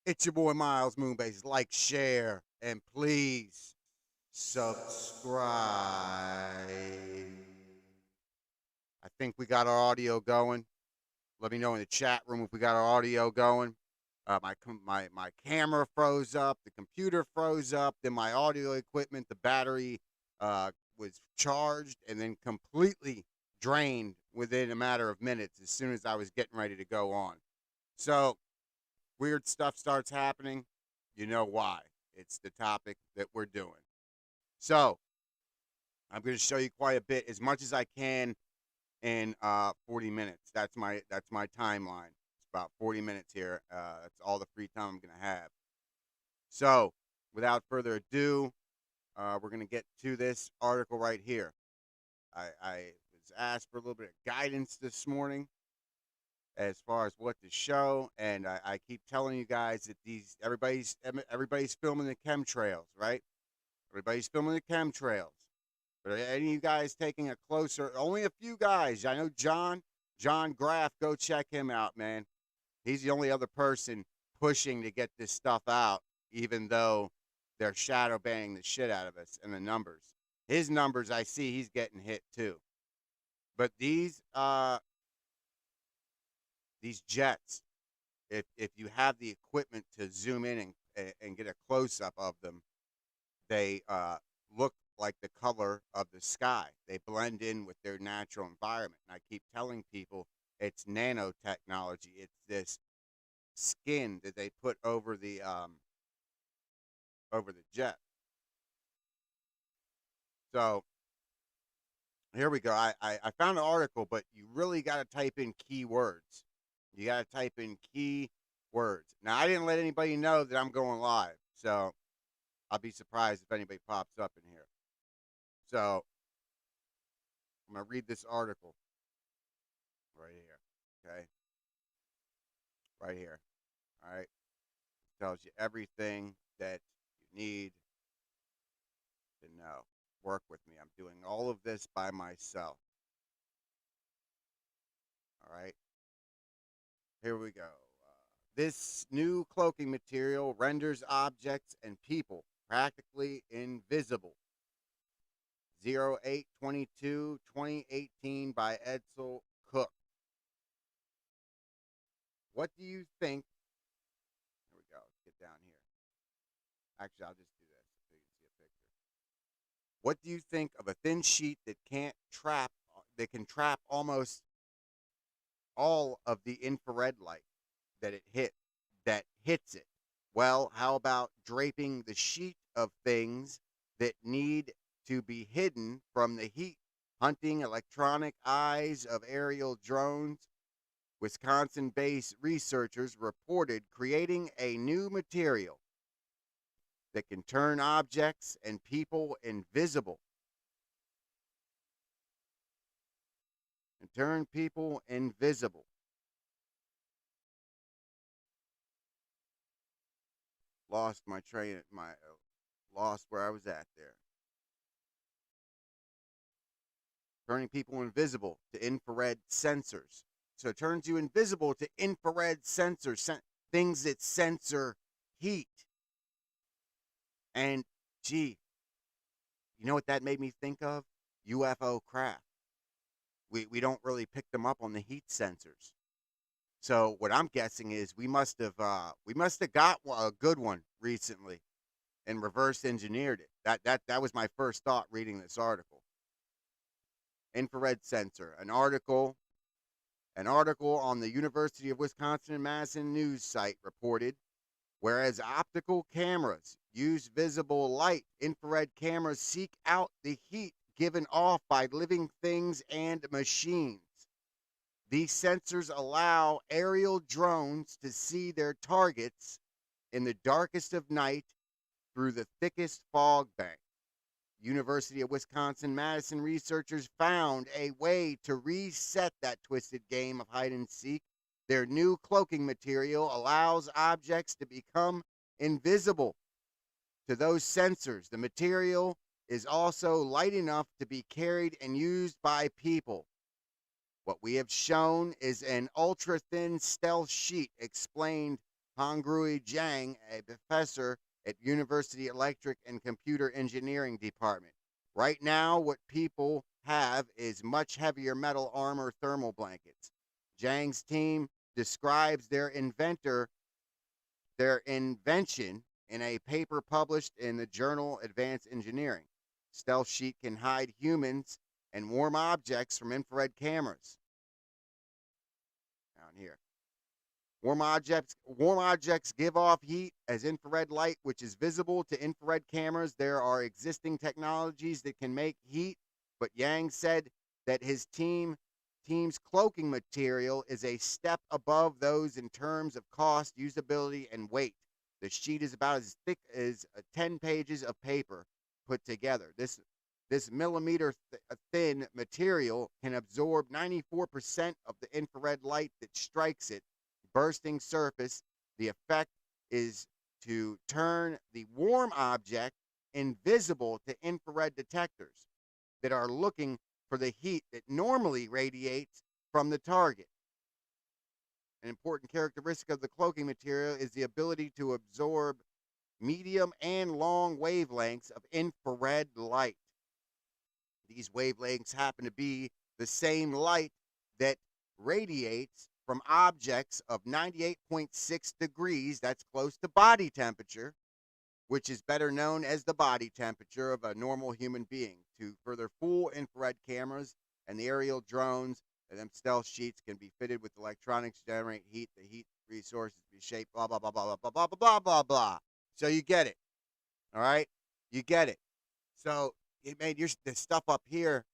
It's your boy Miles Moonbase. Like, share, and please subscribe. I think we got our audio going. Let me know in the chat room if we got our audio going. My camera froze up, the computer froze up, then my audio equipment, the battery was charged and then completely drained within a matter of minutes as soon as I was getting ready to go on. So weird stuff starts happening. You know why? It's the topic that we're doing. So I'm going to show you quite a bit, as much as I can in 40 minutes. That's my timeline. It's about 40 minutes here. That's all the free time I'm going to have. So without further ado, we're going to get to this article right here. I was asked for a little bit of guidance this morning as far as what to show, and I keep telling you guys that everybody's filming the chemtrails, right? Everybody's filming the chemtrails. But are any of you guys taking a closer? Only a few guys. I know John Graff. Go check him out, man. He's the only other person pushing to get this stuff out, even though they're shadow banning the shit out of us and the numbers. His numbers, I see he's getting hit too. But these jets, if you have the equipment to zoom in and get a close up of them, they look like the color of the sky. They blend in with their natural environment. And I keep telling people it's nanotechnology. It's this skin that they put over the jet. So here we go. I found an article, but you really got to type in keywords. You got to type in keywords. Now, I didn't let anybody know that I'm going live, so I'll be surprised if anybody pops up in here. So I'm going to read this article right here. Okay. Right here. All right. It tells you everything that you need to know. Work with me. I'm doing all of this by myself. All right. Here we go. This new cloaking material renders objects and people practically invisible. 08/22/2018 by Edsel Cook. What do you think? Here we go. Let's get down here. Actually, I'll just do this so you can see a picture. What do you think of a thin sheet that can trap almost all of the infrared light that hits it? Well, how about draping the sheet of things that need to be hidden from the heat? Hunting electronic eyes of aerial drones. Wisconsin based researchers reported creating a new material that can turn objects and people invisible. And turn people invisible. Lost my train, lost where I was at there. Turning people invisible to infrared sensors. So it turns you invisible to infrared sensors, things that sensor heat. And gee, you know what that made me think of? UFO craft. We don't really pick them up on the heat sensors. So what I'm guessing is we must have got a good one recently and reverse engineered it. That was my first thought reading this article. Infrared sensor. An article on the University of Wisconsin-Madison news site reported, whereas optical cameras use visible light, infrared cameras seek out the heat given off by living things and machines. These sensors allow aerial drones to see their targets in the darkest of night through the thickest fog bank. University of Wisconsin-Madison researchers found a way to reset that twisted game of hide and seek. Their new cloaking material allows objects to become invisible to those sensors. The material is also light enough to be carried and used by people. What we have shown is an ultra thin stealth sheet, explained Hongui Zhang, a professor at University Electric and Computer Engineering Department. Right now, what people have is much heavier metal armor thermal blankets. Zhang's team describes their invention in a paper published in the journal Advanced Engineering. Stealth Sheet can hide humans and warm objects from infrared cameras. Down here. Warm objects give off heat as infrared light, which is visible to infrared cameras. There are existing technologies that can make heat, but Yang said that his team's cloaking material is a step above those in terms of cost, usability, and weight. The sheet is about as thick as 10 pages of paper put together. This millimeter thin material can absorb 94% of the infrared light that strikes it bursting surface. The effect is to turn the warm object invisible to infrared detectors that are looking for the heat that normally radiates from the target. An important characteristic of the cloaking material is the ability to absorb medium and long wavelengths of infrared light. These wavelengths happen to be the same light that radiates from objects of 98.6 degrees, that's close to body temperature, which is better known as the body temperature of a normal human being, to further fool infrared cameras and the aerial drones. And them stealth sheets can be fitted with electronics to generate heat. The heat resources be shaped, blah, blah, blah, blah, blah, blah, blah, blah, blah, blah. So you get it. All right? You get it. So it made the stuff up here,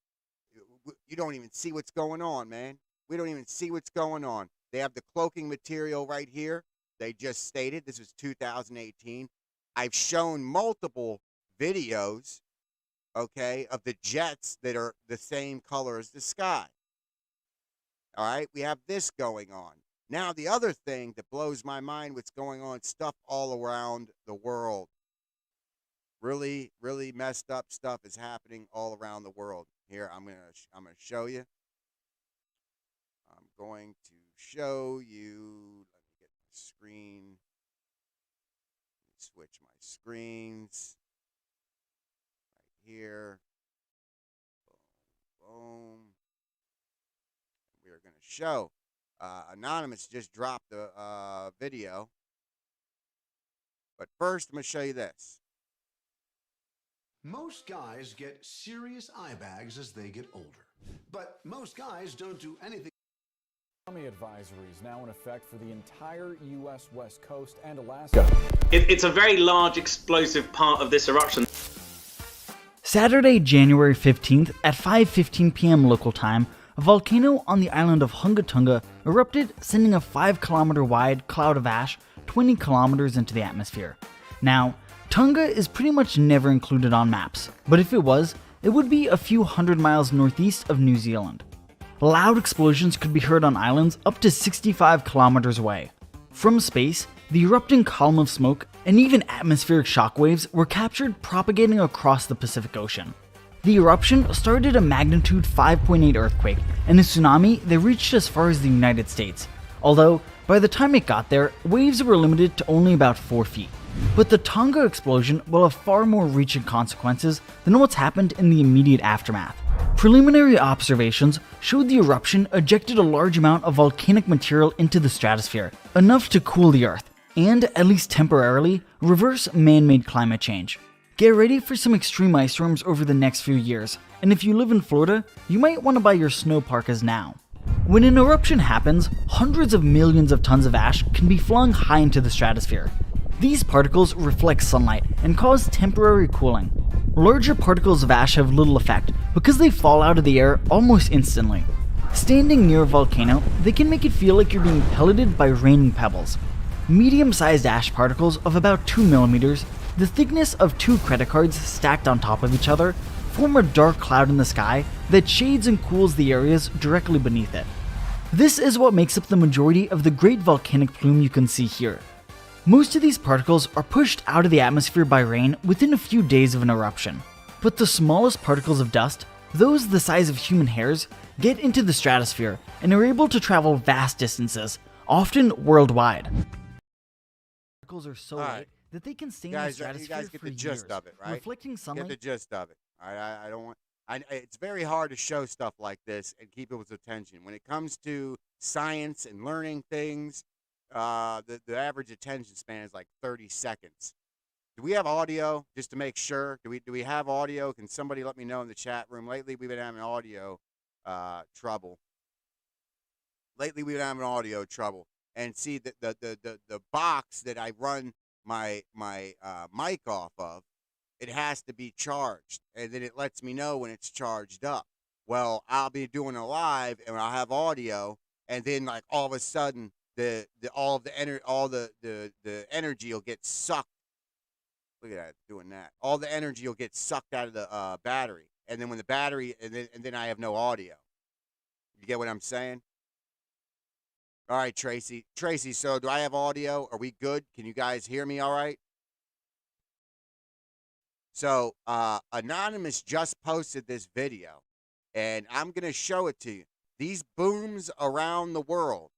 you don't even see what's going on, man. We don't even see what's going on. They have the cloaking material right here. They just stated this was 2018. I've shown multiple videos, okay, of the jets that are the same color as the sky. All right, we have this going on. Now, the other thing that blows my mind, what's going on, stuff all around the world. Really, really messed up stuff is happening all around the world. Here, I'm gonna show you. I'm going to show you. Let me get my screen. Let me switch my screens. Right here. Boom, boom. We are going to show. Anonymous just dropped the video. But first, I'm going to show you this. Most guys get serious eye bags as they get older. But most guys don't do anything. Tsunami advisory is now in effect for the entire U.S. West Coast and Alaska. It's a very large explosive part of this eruption. Saturday, January 15th at 5:15 p.m. local time, a volcano on the island of Hungatunga erupted, sending a 5-kilometer wide cloud of ash 20 kilometers into the atmosphere. Now, Tonga is pretty much never included on maps, but if it was, it would be a few hundred miles northeast of New Zealand. Loud explosions could be heard on islands up to 65 kilometers away. From space, the erupting column of smoke and even atmospheric shockwaves were captured propagating across the Pacific Ocean. The eruption started a magnitude 5.8 earthquake, and a tsunami that reached as far as the United States, although by the time it got there, waves were limited to only about 4 feet. But the Tonga explosion will have far more reaching consequences than what's happened in the immediate aftermath. Preliminary observations showed the eruption ejected a large amount of volcanic material into the stratosphere, enough to cool the Earth, and, at least temporarily, reverse man-made climate change. Get ready for some extreme ice storms over the next few years, and if you live in Florida, you might want to buy your snow parkas now. When an eruption happens, hundreds of millions of tons of ash can be flung high into the stratosphere. These particles reflect sunlight and cause temporary cooling. Larger particles of ash have little effect because they fall out of the air almost instantly. Standing near a volcano, they can make it feel like you're being pelleted by raining pebbles. Medium-sized ash particles of about 2 millimeters, the thickness of 2 credit cards stacked on top of each other, form a dark cloud in the sky that shades and cools the areas directly beneath it. This is what makes up the majority of the great volcanic plume you can see here. Most of these particles are pushed out of the atmosphere by rain within a few days of an eruption. But the smallest particles of dust, those the size of human hairs, get into the stratosphere and are able to travel vast distances, often worldwide. particles are so All light right. that they can stay You in the guys, stratosphere get for the gist years, of it, right? reflecting Get sunlight. the gist of it. I don't want. It's very hard to show stuff like this and keep people's attention. When it comes to science and learning things, the average attention span is like 30 seconds. Do we have audio just to make sure? Do we have audio? Can somebody let me know in the chat room? Lately, we've been having audio trouble. Lately, we've been having audio trouble. And see the box that I run my mic off of, it has to be charged, and then it lets me know when it's charged up. Well, I'll be doing a live, and I'll have audio, and then like all of a sudden, all the energy will get sucked. Look at that, doing that. All the energy will get sucked out of the battery, and then when the battery, and then I have no audio. You get what I'm saying? All right, Tracy. Tracy, so do I have audio? Are we good? Can you guys hear me all right? So, Anonymous just posted this video, and I'm going to show it to you. These booms around the world.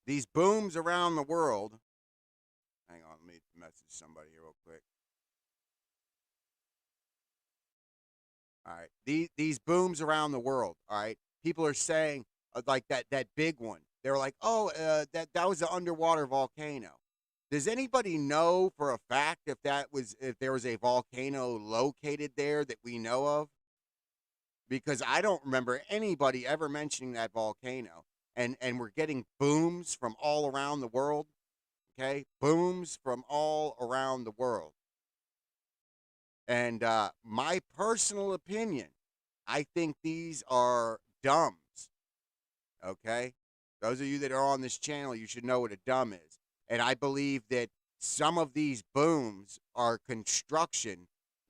These booms around the world. Hang on, let me message somebody here real quick. All right. These booms around the world, all right? People are saying, like that big one. They're like, oh, that was an underwater volcano. Does anybody know for a fact if there was a volcano located there that we know of? Because I don't remember anybody ever mentioning that volcano. And we're getting booms from all around the world. Okay? Booms from all around the world. And my personal opinion, I think these are dumbs. Okay? Those of you that are on this channel, you should know what a dumb is. And I believe that some of these booms are construction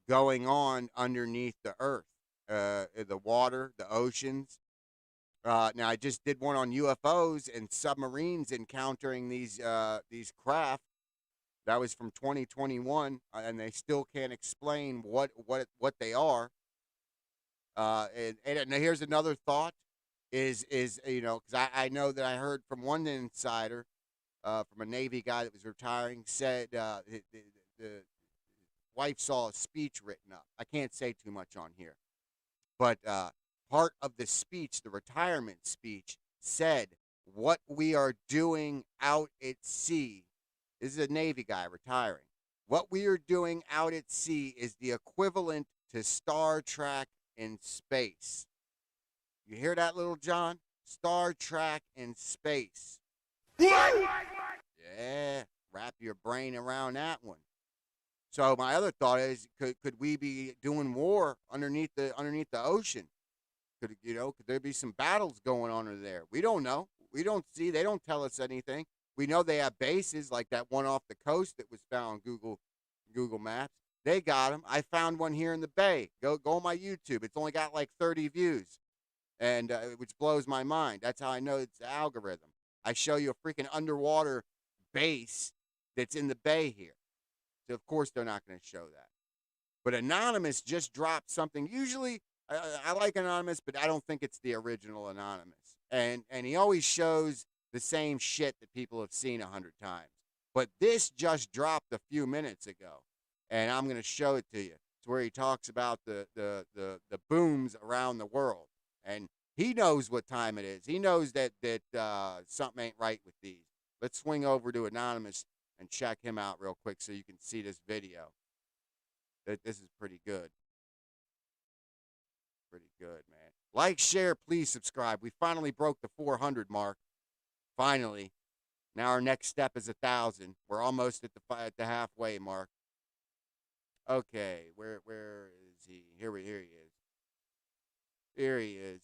going on underneath the earth, the water, the oceans. Now, I just did one on UFOs and submarines encountering these craft. That was from 2021, and they still can't explain what they are. And here's another thought: is because I know that I heard from one insider, from a Navy guy that was retiring, said the wife saw a speech written up. I can't say too much on here, but part of the speech, the retirement speech, said what we are doing out at sea. This is a Navy guy retiring. What we are doing out at sea is the equivalent to Star Trek in space. You hear that, Little John? Star Trek in space. Yeah, wrap your brain around that one. So my other thought is, could we be doing war underneath the ocean? Could there be some battles going on over there? We don't know. We don't see. They don't tell us anything. We know they have bases like that one off the coast that was found on Google Maps. They got them. I found one here in the Bay. Go on my YouTube. It's only got like 30 views, and which blows my mind. That's how I know it's the algorithm. I show you a freaking underwater base that's in the Bay here. So of course they're not going to show that. But Anonymous just dropped something. Usually I like Anonymous, but I don't think it's the original Anonymous. And he always shows the same shit that people have seen 100 times. But this just dropped a few minutes ago, and I'm going to show it to you. It's where he talks about the booms around the world, and he knows what time it is. He knows that something ain't right with these. Let's swing over to Anonymous and check him out real quick so you can see this video. This is pretty good. Pretty good, man. Like, share, please subscribe. We finally broke the 400 mark. Finally. Now our next step is 1,000. We're almost at the halfway mark. Okay, where is he? Here he is. Here he is.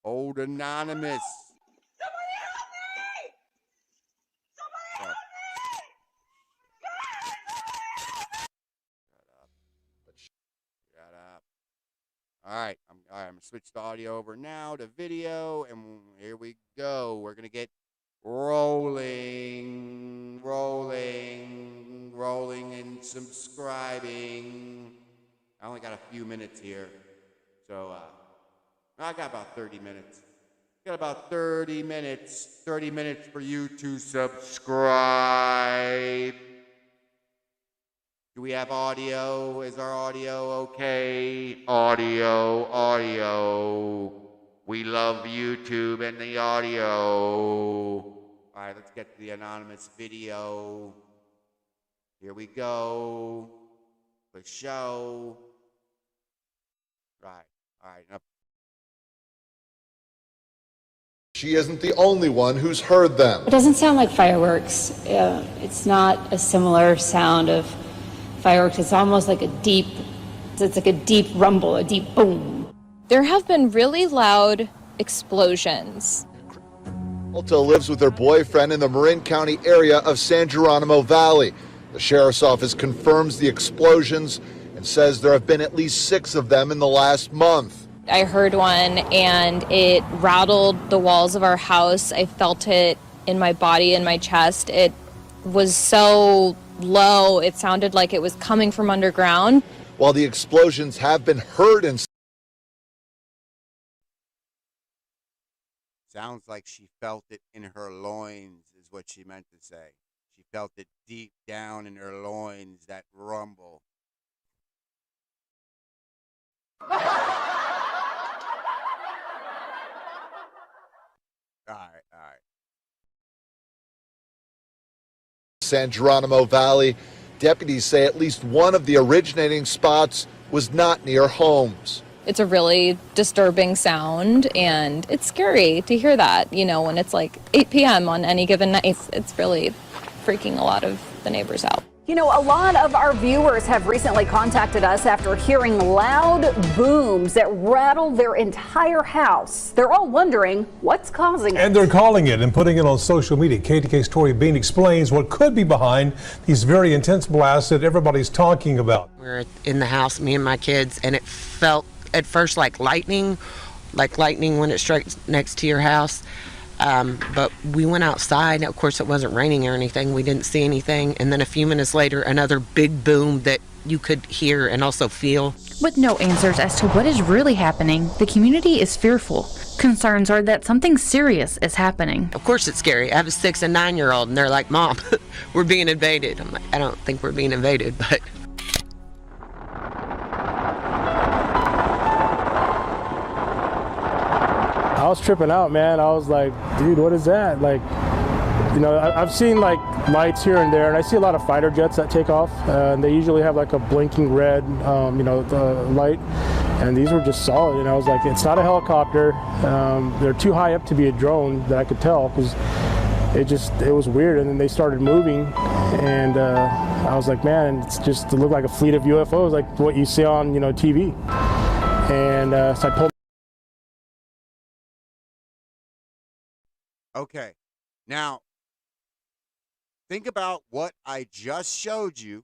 Old Anonymous. Somebody help me! Somebody help me! Shut up. All right, I'm going to switch the audio over now to video, and here we go. We're going to get rolling, and subscribing. I only got a few minutes here, so I got about 30 minutes. got about 30 minutes for you to subscribe. Do we have audio? Is our audio okay? Audio. We love YouTube and the audio. All right, let's get to the anonymous video. Here we go. The show. Right. All right. Now, she isn't the only one who's heard them. It doesn't sound like fireworks. It's not a similar sound of fireworks. It's almost like it's like a deep rumble, a deep boom. There have been really loud explosions. Alta lives with her boyfriend in the Marin County area of San Geronimo Valley. The sheriff's office confirms the explosions and says there have been at least 6 of them in the last month. I heard one and it rattled the walls of our house. I felt it in my body and my chest. It was so low, it sounded like it was coming from underground. While the explosions have been heard in... Sounds like she felt it in her loins, is what she meant to say. She felt it deep down in her loins, that rumble. All right. San Geronimo Valley, deputies say at least one of the originating spots was not near homes. It's a really disturbing sound, and it's scary to hear that, when it's like 8 p.m. on any given night. It's really freaking a lot of the neighbors out. A lot of our viewers have recently contacted us after hearing loud booms that rattled their entire house. They're all wondering what's causing it. And they're calling it and putting it on social media. KTK's Tori Bean explains what could be behind these very intense blasts that everybody's talking about. We're in the house, me and my kids, and it felt at first like lightning when it strikes next to your house. But we went outside. Of course, it wasn't raining or anything. We didn't see anything. And then a few minutes later, another big boom that you could hear and also feel. With no answers as to what is really happening, the community is fearful. Concerns are that something serious is happening. Of course it's scary. I have a 6 and 9-year-old, and they're like, "Mom, we're being invaded." I'm like, I don't think we're being invaded, but... I was tripping out, man. I was like, dude, what is that? I've seen lights here and there, and I see a lot of fighter jets that take off, and they usually have a blinking red, light, and these were just solid. And I was like, it's not a helicopter. They're too high up to be a drone, that I could tell, because it was weird. And then they started moving, and I was like, man, it looked like a fleet of UFOs, like what you see on TV. And so I pulled. Okay, now think about what I just showed you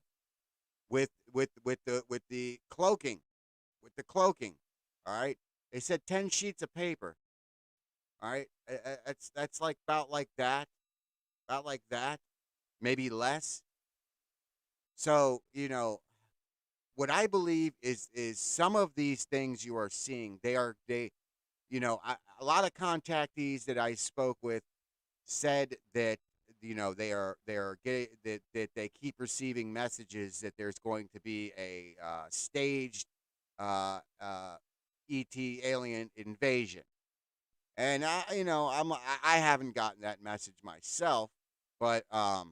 with the cloaking, All right, they said 10 sheets of paper. All right, that's about like that, maybe less. So what I believe is some of these things you are seeing, a lot of contactees that I spoke with said that they are getting that they keep receiving messages that there's going to be a staged ET alien invasion, and I haven't gotten that message myself, but yeah,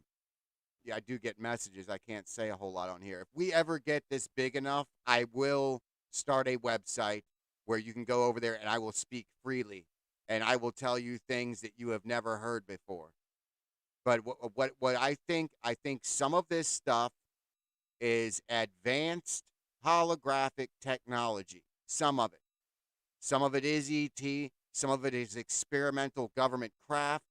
I do get messages. I can't say a whole lot on here. If we ever get this big enough, I will start a website where you can go over there and I will speak freely and I will tell you things that you have never heard before. But what I think some of this stuff is advanced holographic technology. Some of it is ET. Some of it is experimental government craft.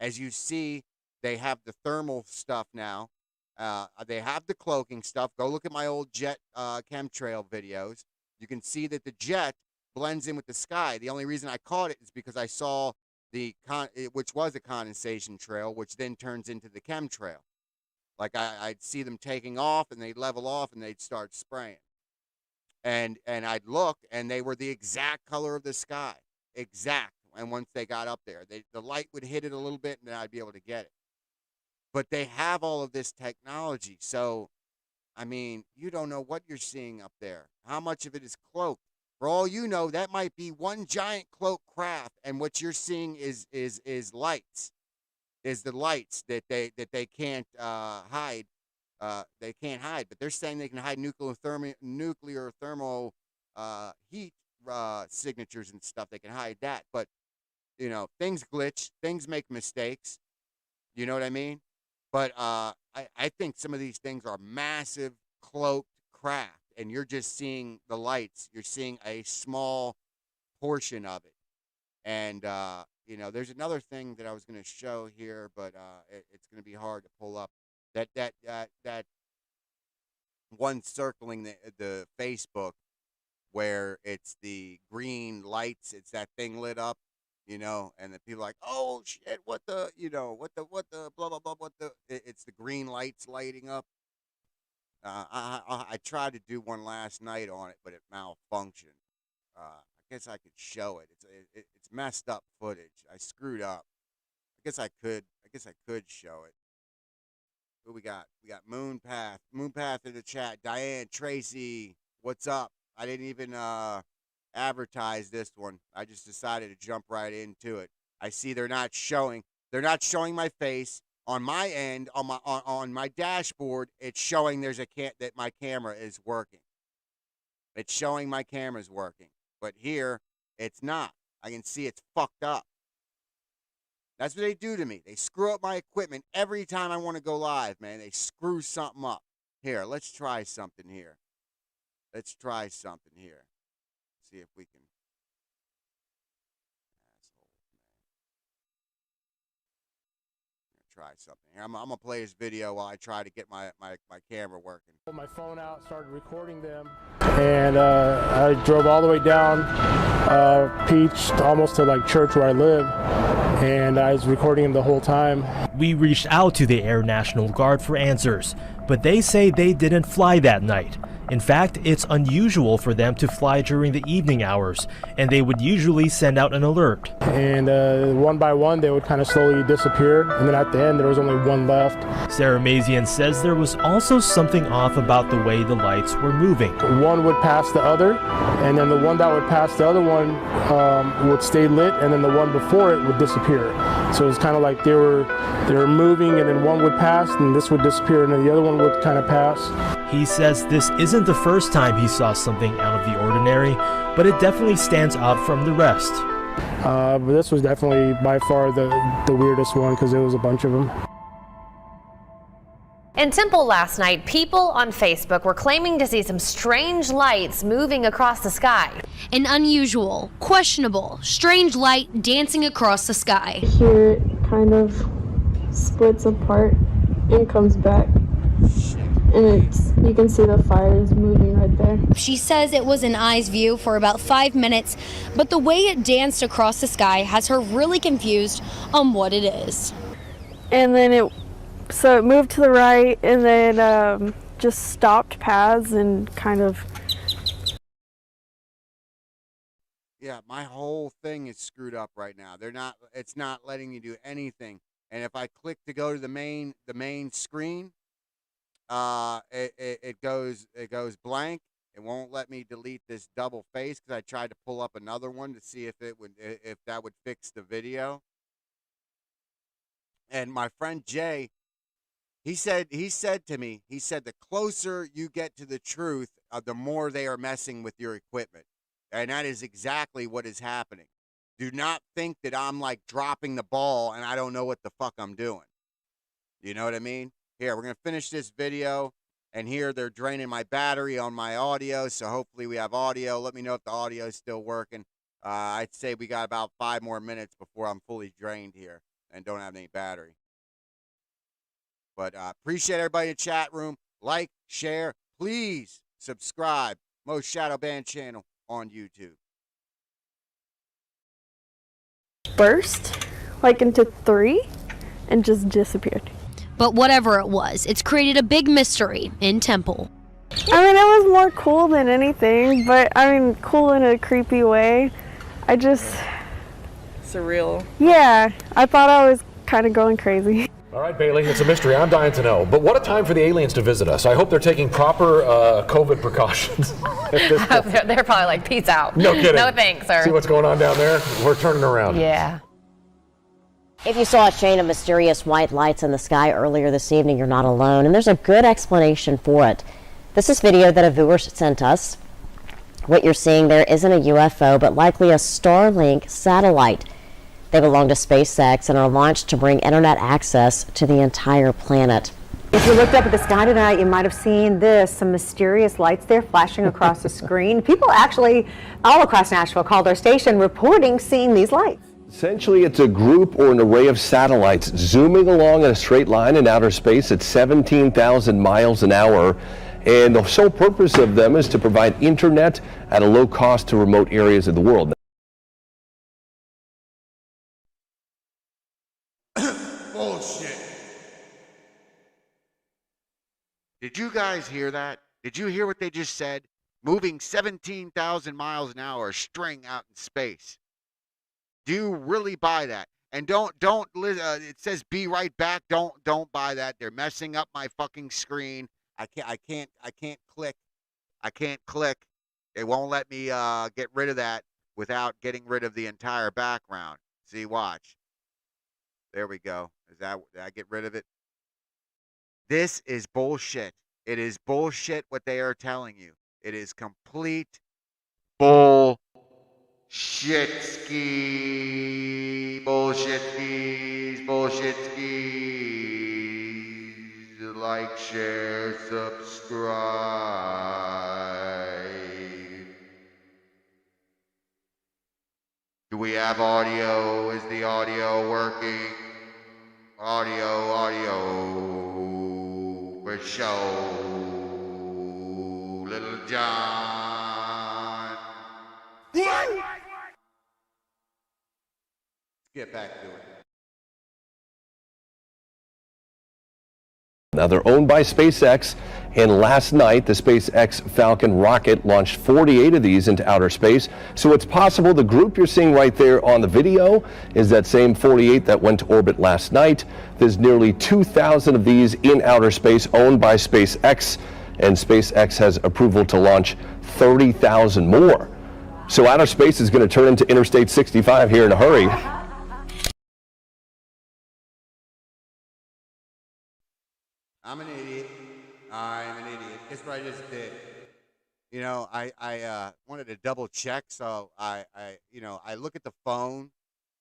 As you see, they have the thermal stuff now. They have the cloaking stuff. Go look at my old jet chemtrail videos. You can see that the jet blends in with the sky. The only reason I caught it is because I saw which was a condensation trail, which then turns into the chemtrail. Like I'd see them taking off, and they'd level off, and they'd start spraying. And I'd look, and they were the exact color of the sky. Exact. And once they got up there, the light would hit it a little bit, and then I'd be able to get it. But they have all of this technology, so I mean, you don't know what you're seeing up there. How much of it is cloaked? For all you know, that might be one giant cloak craft, and what you're seeing is lights. Is the lights that they can't hide. They can't hide, but they're saying they can hide nuclear thermal heat signatures and stuff. They can hide that, but you know, things glitch, things make mistakes. You know what I mean? But I think some of these things are massive cloaked craft, and you're just seeing the lights. You're seeing a small portion of it. And, you know, there's another thing that I was going to show here, but it's going to be hard to pull up. That one circling the Facebook where it's the green lights, it's that thing lit up. You know, and the people are like, oh shit, what the, you know, what the blah blah blah, it's the green lights lighting up. I tried to do one last night on it, but it malfunctioned. I guess I could show it. It's messed up footage. I screwed up. I guess I could show it. Who we got? We got Moonpath. Moonpath in the chat. Diane, Tracy, what's up? I didn't even advertise this one. I just decided to jump right into it. I see they're not showing my face on my end on my dashboard. It's showing that my camera is working. It's showing my camera's working, but here it's not. I can see it's fucked up. That's what they do to me. They screw up my equipment every time I want to go live, man. They screw something up. Here, let's try something here. See if we can. Try something here. I'm gonna play this video while I try to get my camera working. Pulled my phone out, started recording them, and I drove all the way down Peach, almost to like church where I live, and I was recording them the whole time. We reached out to the Air National Guard for answers, but they say they didn't fly that night. In fact, it's unusual for them to fly during the evening hours, and they would usually send out an alert. And one by one, they would kind of slowly disappear, and then at the end, there was only one left. Sarah Mazian says there was also something off about the way the lights were moving. One would pass the other, and then the one that would pass the other one would stay lit, and then the one before it would disappear. So it was kind of like they were moving, and then one would pass, and this would disappear, and then the other one would kind of pass. He says this isn't the first time he saw something out of the ordinary, but it definitely stands out from the rest. But this was definitely by far the weirdest one because there was a bunch of them. In Temple last night, people on Facebook were claiming to see some strange lights moving across the sky. An unusual, questionable, strange light dancing across the sky. Here it kind of splits apart and comes back. And you can see the fires moving right there. She says it was an eye's view for about 5 minutes, but the way it danced across the sky has her really confused on what it is. And then it moved to the right and then just stopped paths and kind of. Yeah, my whole thing is screwed up right now. It's not letting me do anything. And if I click to go to the main screen, it goes blank. It won't let me delete this double face because I tried to pull up another one to see if that would fix the video. And my friend Jay, he said to me, the closer you get to the truth, the more they are messing with your equipment. And that is exactly what is happening. Do not think that I'm like dropping the ball and I don't know what the fuck I'm doing. You know what I mean? Here, we're going to finish this video, and here they're draining my battery on my audio, so hopefully we have audio. Let me know if the audio is still working. I'd say we got about 5 more minutes before I'm fully drained here and don't have any battery. But appreciate everybody in the chat room. Like, share, please subscribe. Most Shadow Band channel on YouTube. Burst, like into 3, and just disappeared. But whatever it was, it's created a big mystery in Temple. I mean, it was more cool than anything, but I mean, cool in a creepy way. So surreal. Yeah, I thought I was kind of going crazy. All right, Bailey, it's a mystery. I'm dying to know. But what a time for the aliens to visit us. I hope they're taking proper COVID precautions. They're probably like, peace out. No kidding. No thanks, sir. See what's going on down there? We're turning around. Yeah. If you saw a chain of mysterious white lights in the sky earlier this evening, you're not alone, and there's a good explanation for it. This is video that a viewer sent us. What you're seeing there isn't a UFO, but likely a Starlink satellite. They belong to SpaceX and are launched to bring internet access to the entire planet. If you looked up at the sky tonight, you might have seen this, some mysterious lights there flashing across the screen. People actually all across Nashville called our station reporting seeing these lights. Essentially, it's a group or an array of satellites zooming along in a straight line in outer space at 17,000 miles an hour. And the sole purpose of them is to provide internet at a low cost to remote areas of the world. Bullshit. Did you guys hear that? Did you hear what they just said? Moving 17,000 miles an hour, string out in space. Do you really buy that? And don't it says be right back. Don't buy that. They're messing up my fucking screen. I can't click. I can't click. They won't let me get rid of that without getting rid of the entire background. See, watch. There we go. Did I get rid of it? This is bullshit. It is bullshit what they are telling you. It is complete bullshit ski. Bullshit skis. Bullshit skis. Like, share, subscribe. Do we have audio? Is the audio working? Audio, for show. Little John. Let's get back to it. Now, they're owned by SpaceX, and last night the SpaceX Falcon rocket launched 48 of these into outer space. So it's possible the group you're seeing right there on the video is that same 48 that went to orbit last night. There's nearly 2,000 of these in outer space owned by SpaceX, and SpaceX has approval to launch 30,000 more. So outer space is going to turn into Interstate 65 here in a hurry. I'm an idiot. I'm an idiot. Guess what I just did? You know, I wanted to double check, so I look at the phone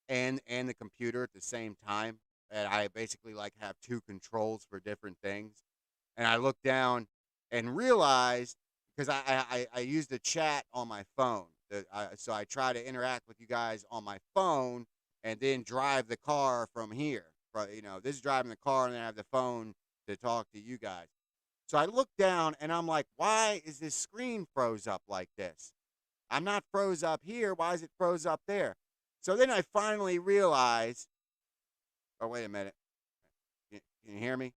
and the computer at the same time, and I basically like have two controls for different things. And I looked down and realized, because I use the chat on my phone, so I try to interact with you guys on my phone and then drive the car from here. This is driving the car, and then I have the phone to talk to you guys. So I look down and I'm like, why is this screen froze up like this? I'm not froze up here. Why is it froze up there? So then I finally realized, oh, wait a minute. Can you hear me?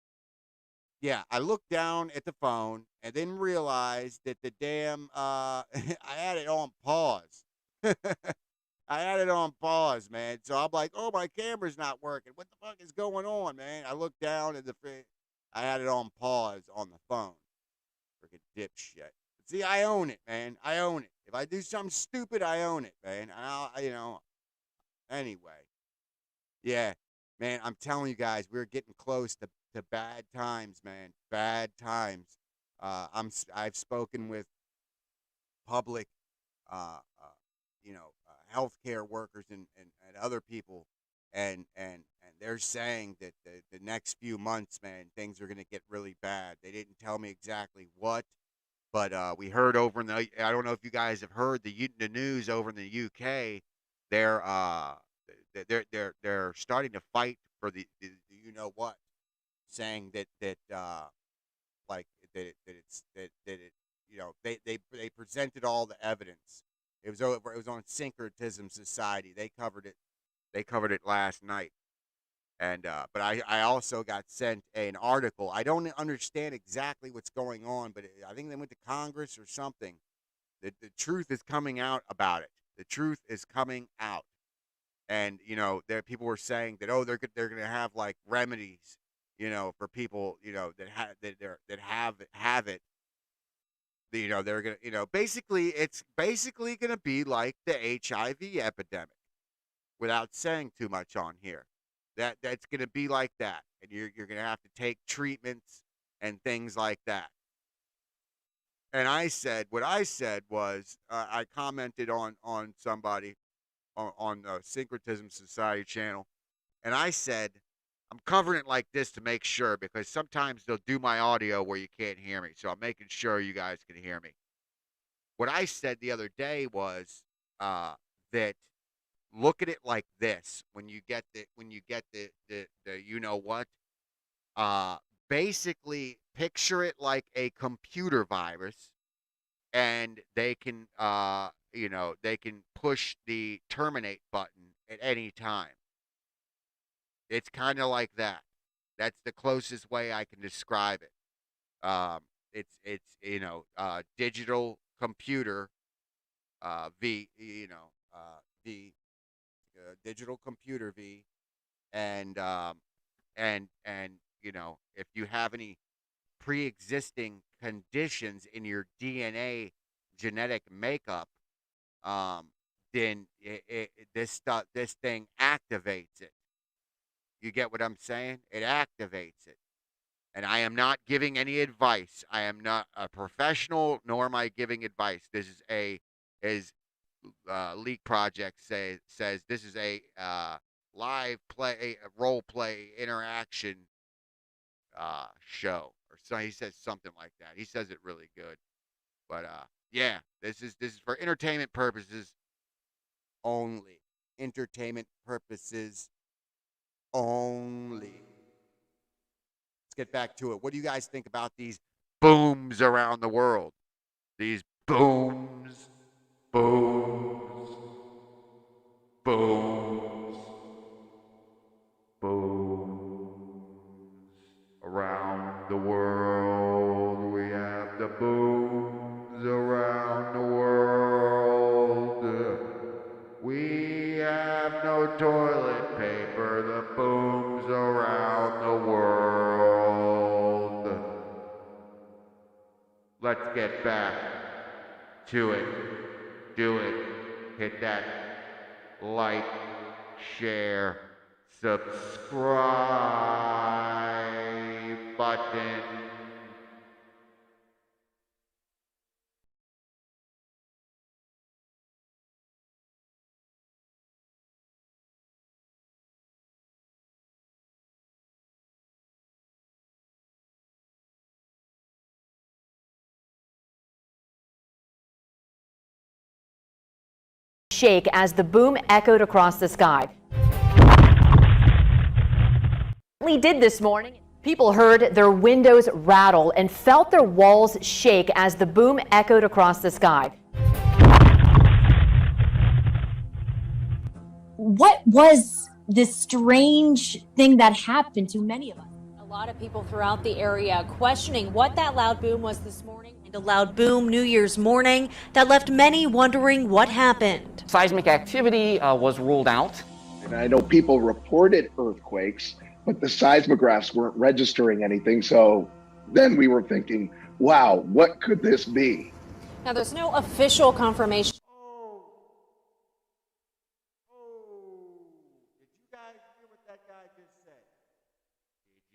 Yeah, I looked down at the phone and then realized that the damn, I had it on pause. I had it on pause, man. So I'm like, oh, my camera's not working. What the fuck is going on, man? I looked down at I had it on pause on the phone. Freaking dipshit. See, I own it, man. I own it. If I do something stupid, I own it, man. Anyway. Yeah, man, I'm telling you guys, we're getting close to bad times, man. Bad times. I've spoken with public, healthcare workers and other people, and they're saying that the next few months, man, things are going to get really bad. They didn't tell me exactly what, but we heard over in I don't know if you guys have heard the news over in the UK. They're starting to fight for the you know what, saying that they presented all the evidence. It was on Syncretism Society. They covered it last night. And but I also got sent an article. I don't understand exactly what's going on, but I think they went to Congress or something. The truth is coming out about it. The truth is coming out. And there people were saying that, oh, they're going to have like remedies, for people, that have it. They're going to, basically it's basically going to be like the HIV epidemic, without saying too much on here. That's going to be like that, and you're going to have to take treatments and things like that. And what I said was, I commented on somebody on the Syncretism Society channel, and I said, I'm covering it like this to make sure, because sometimes they'll do my audio where you can't hear me, so I'm making sure you guys can hear me. What I said the other day was that look at it like this: when you get the what, basically picture it like a computer virus, and they can they can push the terminate button at any time. It's kind of like that. That's the closest way I can describe it. It's digital computer, v v digital computer v, and if you have any pre-existing conditions in your DNA genetic makeup, then this thing activates it. You get what I'm saying? It activates it. And I am not giving any advice. I am not a professional, nor am I giving advice. This is as Leak Project says, this is a live play, role play interaction show, or so he says, something like that. He says it really good. But yeah, this is for entertainment purposes only. Entertainment purposes only. Let's get back to it. What do you guys think about these booms around the world? These booms, booms, booms, booms around the world. We have the booms around the world. We have no toilet paper. The booms around the world. Let's get back to it. Do it. Hit that like, share, subscribe button. Shake as the boom echoed across the sky. We did this morning. People heard their windows rattle and felt their walls shake as the boom echoed across the sky. What was this strange thing that happened to many of us? A lot of people throughout the area questioning what that loud boom was this morning. And a loud boom New Year's morning that left many wondering what happened. Seismic activity was ruled out. And I know people reported earthquakes, but the seismographs weren't registering anything. So then we were thinking, wow, what could this be? Now, there's no official confirmation. Did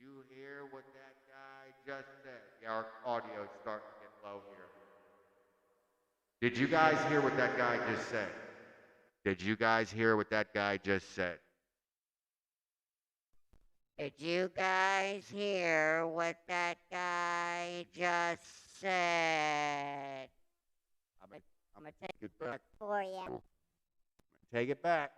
you hear what that guy just said? Yeah, our audio's starting to get low here. Did you guys hear what that guy just said? Did you guys hear what that guy just said? Did you guys hear what that guy just said? I'm gonna take it back for you. Take it back.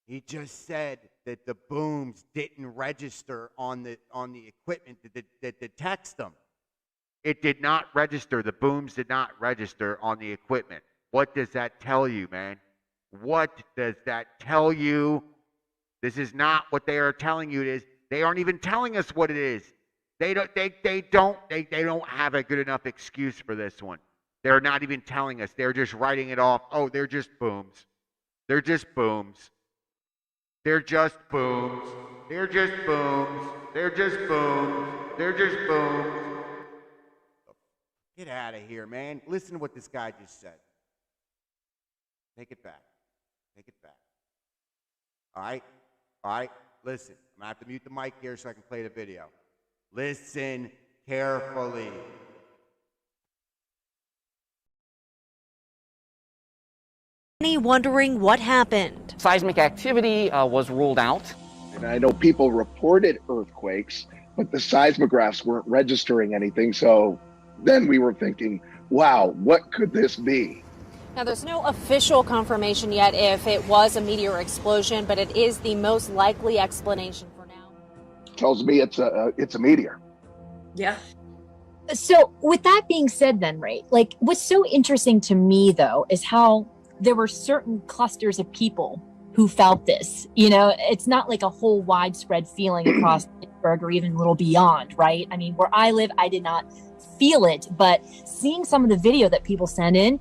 He just said that the booms didn't register on the equipment that detects them. It did not register. The booms did not register on the equipment. What does that tell you, man? What does that tell you? This is not what they are telling you it is. They aren't even telling us what it is. They don't have a good enough excuse for this one. They're not even telling us. They're just writing it off. Oh, they're just booms. They're just booms. They're just booms. They're just booms. They're just booms. They're just booms. Get out of here, man. Listen to what this guy just said. Take it back. Take it back. All right? All right? Listen. I'm going to have to mute the mic here so I can play the video. Listen carefully. Many wondering what happened. Seismic activity was ruled out. And I know people reported earthquakes, but the seismographs weren't registering anything. So then we were thinking, wow, what could this be? Now, there's no official confirmation yet if it was a meteor explosion, but it is the most likely explanation for now. Tells me it's a meteor. Yeah. So with that being said then, Ray, like what's so interesting to me though is how there were certain clusters of people who felt this. You know, it's not like a whole widespread feeling across Pittsburgh or even a little beyond, right? I mean, where I live, I did not feel it, but seeing some of the video that people sent in,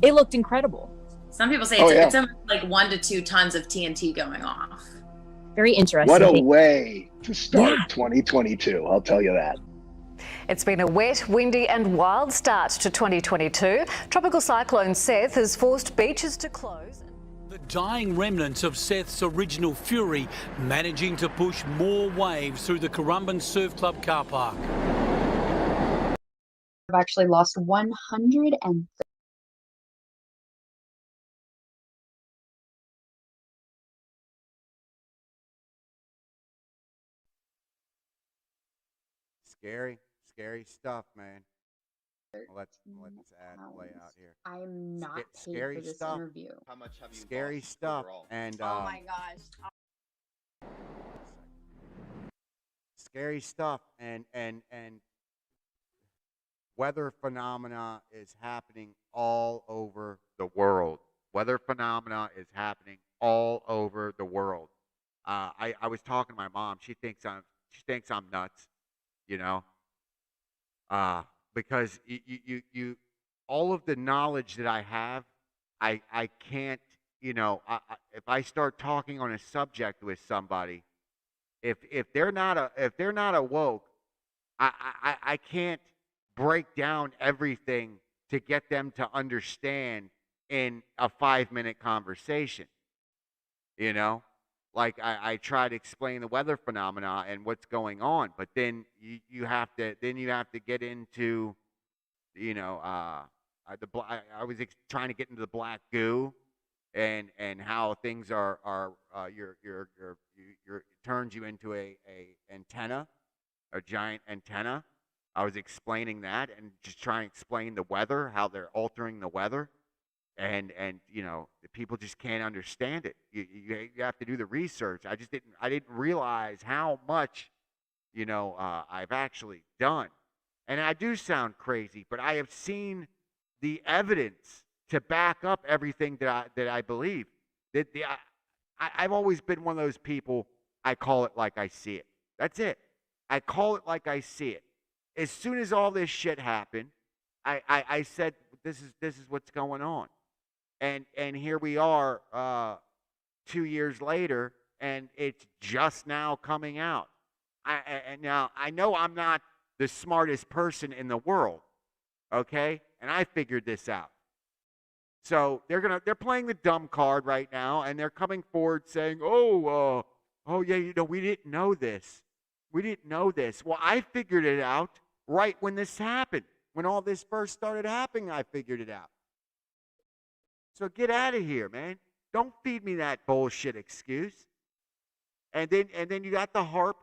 it looked incredible. Some people say it's almost like 1 to 2 tons of TNT going off. Very interesting. What a way to start 2022, I'll tell you that. It's been a wet, windy and wild start to 2022. Tropical cyclone Seth has forced beaches to close. The dying remnants of Seth's original fury managing to push more waves through the Currumbin Surf Club car park. I've actually lost 130. Scary stuff, man. Let this ad play out here. I am not paid scary for this stuff. interview. How much have you Scary lost stuff. overall? And Oh my gosh. scary stuff. And weather phenomena is happening all over the world. Weather phenomena is happening all over the world. I was talking to my mom. She thinks I'm nuts, you know. Because you all of the knowledge that I have, I can't, you know, if I start talking on a subject with somebody, if they're not awoke, I can't break down everything to get them to understand in a 5-minute conversation. You know, like I try to explain the weather phenomena and what's going on, but then you have to get into, you know, I was trying to get into the black goo and how things are it turns you into a antenna, a giant antenna. I was explaining that and just trying to explain the weather, how they're altering the weather. And you know, the people just can't understand it. You have to do the research. I didn't realize how much, you know, I've actually done. And I do sound crazy, but I have seen the evidence to back up everything that I believe. I've always been one of those people. I call it like I see it. That's it. I call it like I see it. As soon as all this shit happened, I said this is what's going on. And here we are 2 years later, and it's just now coming out. Now I know I'm not the smartest person in the world, okay? And I figured this out. So they're playing the dumb card right now, and they're coming forward saying, oh yeah, you know, we didn't know this. We didn't know this. Well, I figured it out right when this happened. When all this first started happening, I figured it out. So get out of here, man. Don't feed me that bullshit excuse. And then you got the HARP.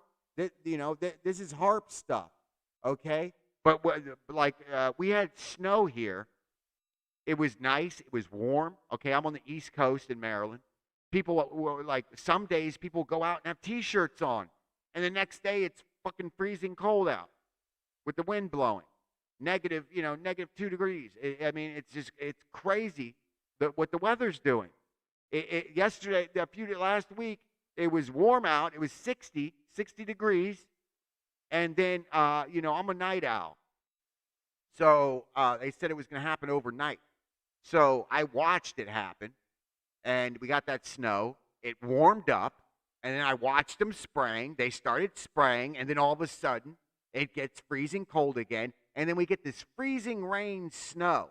You know, this is HARP stuff, okay? But we had snow here. It was nice. It was warm. Okay, I'm on the East Coast in Maryland. People were like, some days people go out and have T-shirts on, and the next day it's fucking freezing cold out with the wind blowing, -2 degrees. I mean, it's crazy. What the weather's doing. Yesterday, last week, it was warm out. It was 60 degrees. And then, you know, I'm a night owl. So they said it was going to happen overnight. So I watched it happen. and we got that snow. It warmed up, and then I watched them spraying. They started spraying, and then all of a sudden, it gets freezing cold again, and then we get this freezing rain snow.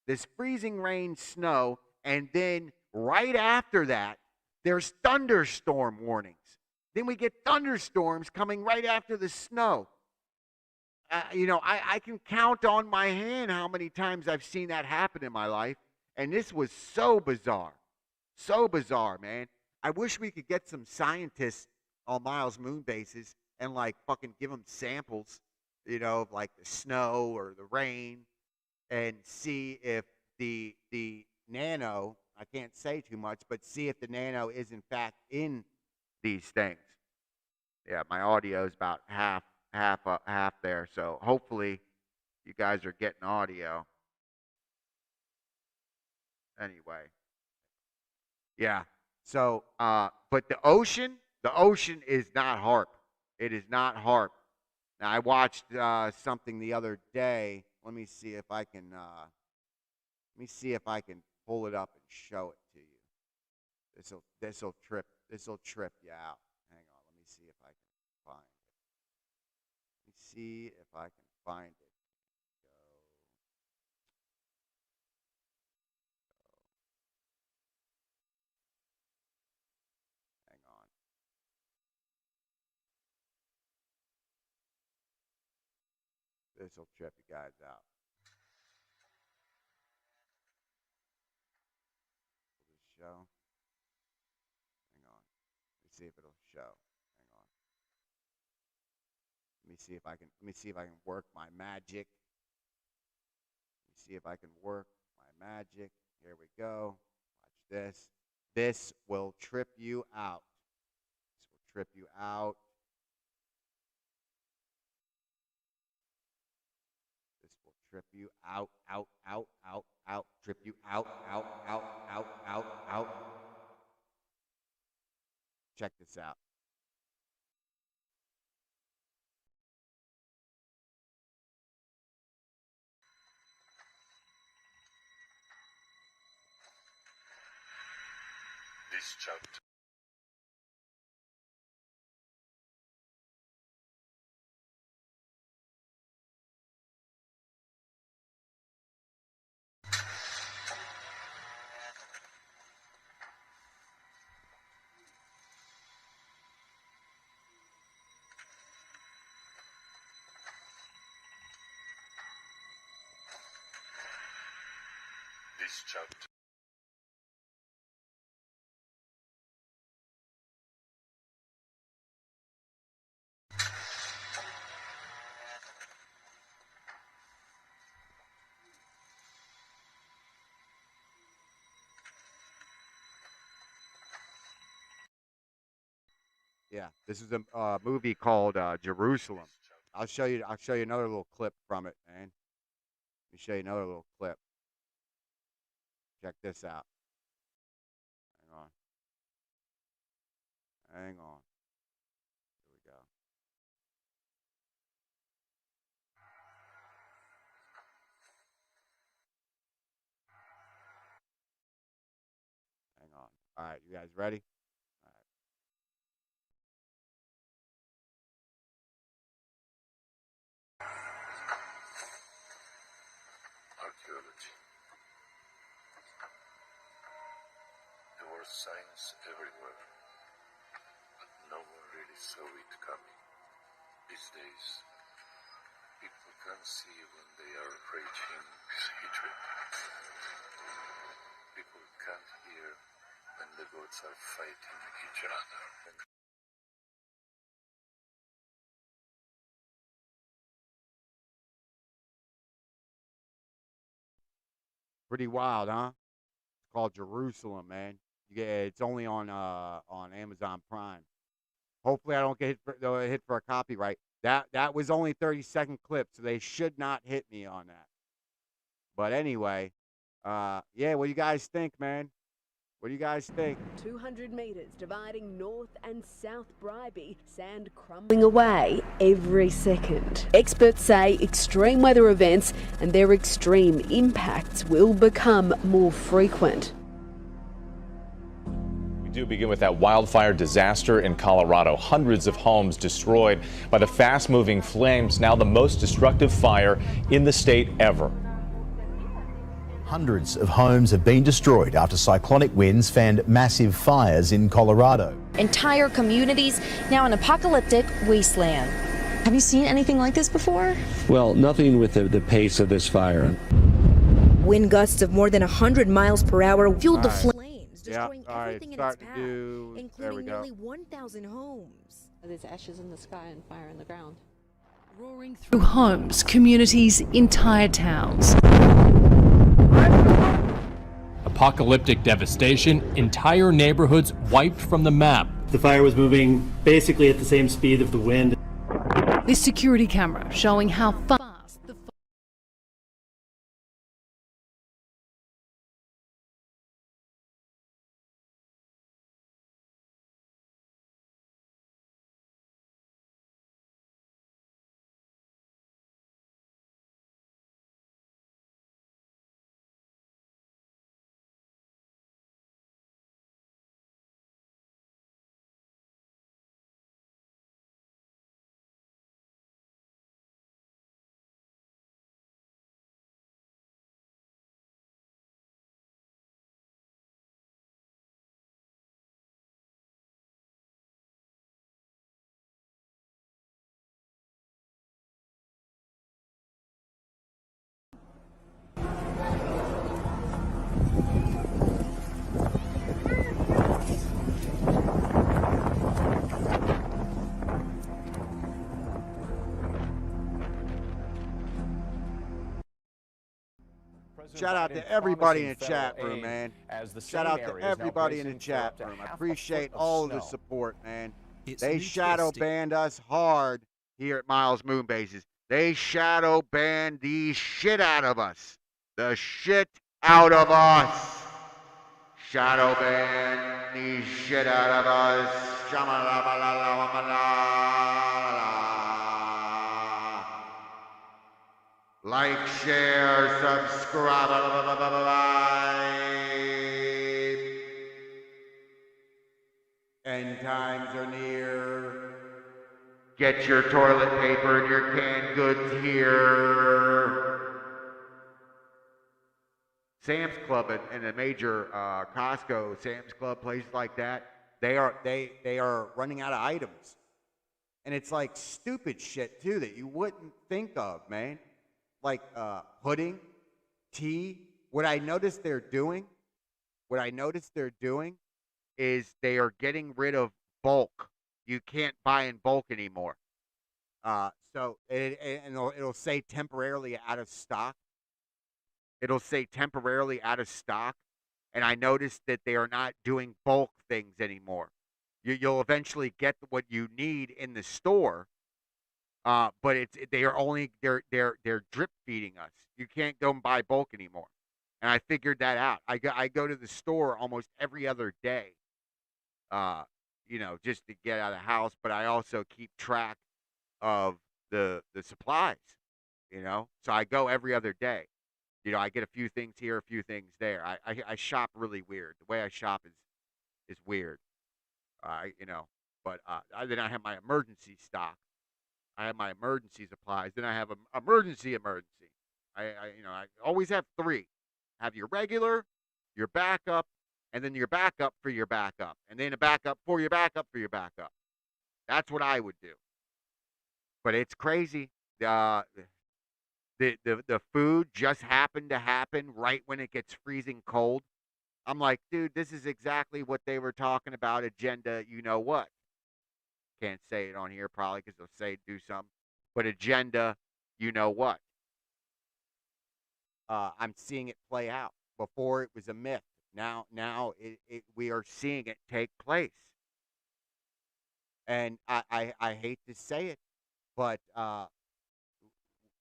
This freezing rain snow, and then right after that, there's thunderstorm warnings. Then we get thunderstorms coming right after the snow. I can count on my hand how many times I've seen that happen in my life, and this was so bizarre. So bizarre, man. I wish we could get some scientists on Miles moon bases and like fucking give them samples, of like the snow or the rain, and see if the nano, I can't say too much, but see if the nano is in fact in these things. Yeah, my audio is about half there, so hopefully you guys are getting audio. Anyway. Yeah. So, but the ocean is not HAARP. It is not HAARP. Now, I watched something the other day. Let me see if I can pull it up and show it to you. This'll trip you out. Hang on. Let me see if I can find it. Let me see if I can find it. Hang on. This'll trip you guys out. Will this show? Hang on. Let me see if it'll show. Hang on. Let me see if I can work my magic. Let me see if I can work my magic. Here we go. Watch this. This will trip you out. This will trip you out. This will trip you out, trip you out. Check this out. This chapter. This chapter. Yeah, this is a movie called Jerusalem. I'll show you another little clip from it, man. Let me show you another little clip. Check this out. Hang on. Here we go. Hang on. All right, you guys ready? Archaeology. There were signs everywhere, but no one really saw it coming. These days, people can see when they are raging with hatred. People can't hear when the gods are fighting each other. Pretty wild, huh? It's called Jerusalem, man. It's only on Amazon Prime. Hopefully, I don't get hit for a copyright. That was only 30-second clip, so they should not hit me on that. But anyway, yeah. What do you guys think, man? What do you guys think? 200 meters dividing North and South Bribie, sand crumbling away every second. Experts say extreme weather events and their extreme impacts will become more frequent. do begin with that wildfire disaster in Colorado. Hundreds of homes destroyed by the fast-moving flames, now the most destructive fire in the state ever. Hundreds of homes have been destroyed after cyclonic winds fanned massive fires in Colorado. Entire communities now an apocalyptic wasteland. Have you seen anything like this before? Well, nothing with the pace of this fire. Wind gusts of more than 100 miles per hour fueled the flames, destroying everything in its path, including nearly 1,000 homes. There's ashes in the sky and fire in the ground. Roaring through homes, communities, entire towns. Apocalyptic devastation, entire neighborhoods wiped from the map. The fire was moving basically at the same speed of the wind. This security camera showing how fast the Shout out to everybody in the chat room, man. Shout out to everybody in the chat room. I appreciate all of the support, man. They shadow banned us hard here at Miles Moon Bases. They shadow banned the shit out of us. The shit out of us. Shadow ban the shit out of us. Like, share, subscribe. End times are near. Get your toilet paper and your canned goods here. Sam's Club and a major Costco, Sam's Club, places like that, they are running out of items. And it's like stupid shit too that you wouldn't think of, man. Like pudding, tea. What I noticed they're doing is they are getting rid of bulk. You can't buy in bulk anymore. So it'll say temporarily out of stock. It'll say temporarily out of stock. And I noticed that they are not doing bulk things anymore. You'll eventually get what you need in the store. But they're drip feeding us. You can't go and buy bulk anymore, and I figured that out. I go to the store almost every other day, just to get out of the house. But I also keep track of the supplies, So I go every other day. I get a few things here, a few things there. I shop really weird. The way I shop is weird, But then I have my emergency stock. I have my emergency supplies. Then I have an emergency. I always have three. Have your regular, your backup, and then your backup for your backup, and then a backup for your backup for your backup. That's what I would do. But it's crazy. The food just happened to happen right when it gets freezing cold. I'm like, dude, this is exactly what they were talking about. Agenda, you know what? Can't say it on here probably because they'll say do something. But agenda, you know what? I'm seeing it play out. Before it was a myth. Now we are seeing it take place. And I hate to say it, but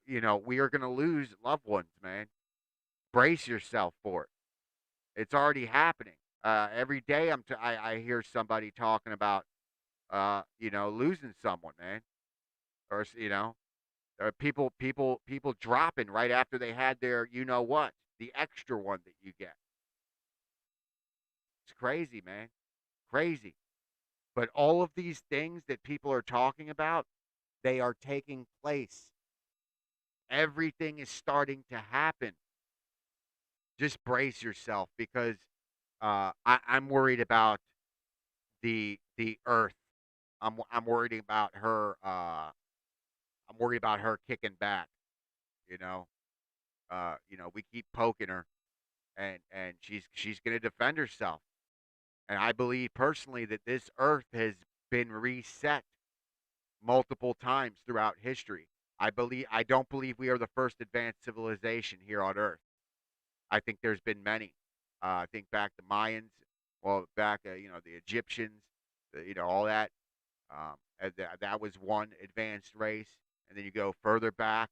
we are going to lose loved ones, man. Brace yourself for it. It's already happening. Every day I hear somebody talking about losing someone, man, or people dropping right after they had their, the extra one that you get. It's crazy, man, crazy. But all of these things that people are talking about, they are taking place. Everything is starting to happen. Just brace yourself because I'm worried about the Earth. I'm worried about her. I'm worried about her kicking back. You know, we keep poking her, and she's gonna defend herself. And I believe personally that this Earth has been reset multiple times throughout history. I don't believe we are the first advanced civilization here on Earth. I think there's been many. I think back the Mayans, well, back the Egyptians, all that. That was one advanced race, and then you go further back,